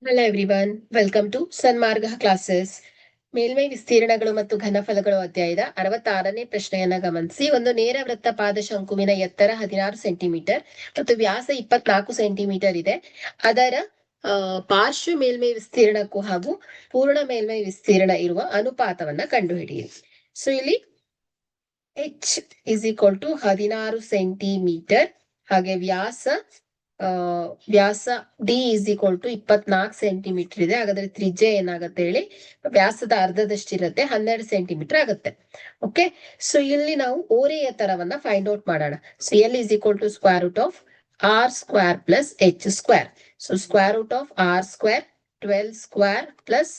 Hello everyone, welcome to Sanmarga classes. ಮೇಲ್ಮೈ ವಿಸ್ತೀರ್ಣಗಳು ಮತ್ತು ಘನಫಲಗಳು ಅಧ್ಯಾಯದ 66ನೇ ಪ್ರಶ್ನೆಯನ್ನ ಗಮನಿಸಿ. ಒಂದು ನೇರ ವೃತ್ತ ಪಾದ ಶಂಕುವಿನ ಎತ್ತರ 16 ಸೆಂಟಿಮೀಟರ್ ಮತ್ತು ವ್ಯಾಸ 24 ಸೆಂಟಿಮೀಟರ್ ಇದೆ. ಅದರ ಪಾರ್ಶ್ವ ಮೇಲ್ಮೈ ವಿಸ್ತೀರ್ಣಕ್ಕೂ ಹಾಗೂ ಪೂರ್ಣ ಮೇಲ್ಮೈ ವಿಸ್ತೀರ್ಣ ಇರುವ ಅನುಪಾತವನ್ನ ಕಂಡುಹಿಡಿಯಿರಿ. ಸೊ ಇಲ್ಲಿ h is equal to 16 centimetre, ಹಾಗೆ ವ್ಯಾಸ D is equal to 24 centimetre ಇದೆ. ಹಾಗಾದ್ರೆ ತ್ರಿಜ್ಯ ಏನಾಗುತ್ತೆ ಹೇಳಿ, ವ್ಯಾಸದ ಅರ್ಧದಷ್ಟಿರುತ್ತೆ, 12 ಸೆಂಟಿಮೀಟರ್ ಆಗುತ್ತೆ. ಓಕೆ, ಸೊ ಇಲ್ಲಿ ನಾವು ಓರೆ ಎತ್ತರವನ್ನ ಫೈಂಡ್ ಔಟ್ ಮಾಡೋಣ. So L is equal to square root of R square plus H square. So square root of R square 12 square plus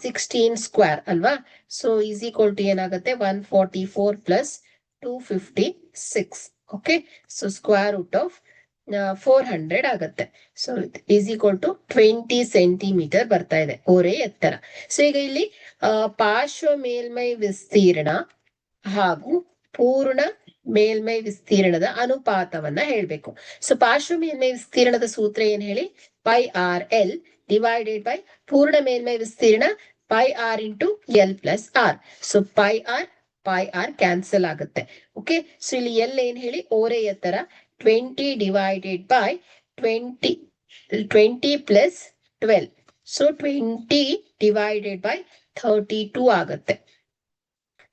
16 square ಅಲ್ವಾ. ಸೊ ಇಸ್ ಈಕ್ವಲ್ ಟು ಏನಾಗುತ್ತೆ 144 plus 256. Okay, so square root of 400 ಆಗುತ್ತೆ. So is equal to 20 centimetre ಬರ್ತಾ ಇದೆ ಓರೆ ಎತ್ತರ. So ಈಗ ಇಲ್ಲಿ ಪಾರ್ಶ್ವ ಮೇಲ್ಮೈ ವಿಸ್ತೀರ್ಣ ಹಾಗೂ ಪೂರ್ಣ ಮೇಲ್ಮೈ ವಿಸ್ತೀರ್ಣದ ಅನುಪಾತವನ್ನ ಹೇಳ್ಬೇಕು. ಸೊ ಪಾರ್ಶ್ವ ಮೇಲ್ಮೈ ವಿಸ್ತೀರ್ಣದ ಸೂತ್ರ ಏನ್ ಹೇಳಿ, pi r l divided by ಪೂರ್ಣ ಮೇಲ್ಮೈ ವಿಸ್ತೀರ್ಣ pi r into l plus r. So pi r cancel ಆಗುತ್ತೆ. ಓಕೆ, ಸೊ ಇಲ್ಲಿ ಎಲ್ ಏನ್ ಹೇಳಿ, ಓರೆ ಎತ್ತರ 20 divided by 20 plus 12. So 20 divided by 32 ಆಗುತ್ತೆ.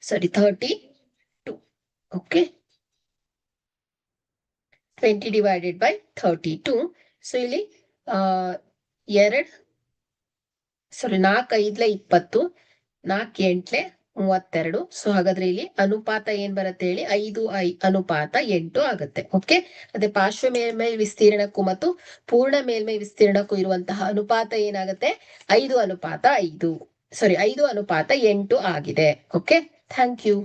ಸಾರಿ 32. Okay, 20 divided by 32. ಸೊ ಇಲ್ಲಿ 4 5 20, 4 8 32. ಸೊ ಹಾಗಾದ್ರೆ ಇಲ್ಲಿ ಅನುಪಾತ ಏನ್ ಬರುತ್ತೆ ಹೇಳಿ, 5:8 ಆಗುತ್ತೆ. ಓಕೆ, ಅದೇ ಪಾರ್ಶ್ವ ಮೇಲ್ಮೈ ವಿಸ್ತೀರ್ಣಕ್ಕೂ ಮತ್ತು ಪೂರ್ಣ ಮೇಲ್ಮೈ ವಿಸ್ತೀರ್ಣಕ್ಕೂ ಇರುವಂತಹ ಅನುಪಾತ ಏನಾಗುತ್ತೆ, 5:8 ಆಗಿದೆ. Okay, thank you.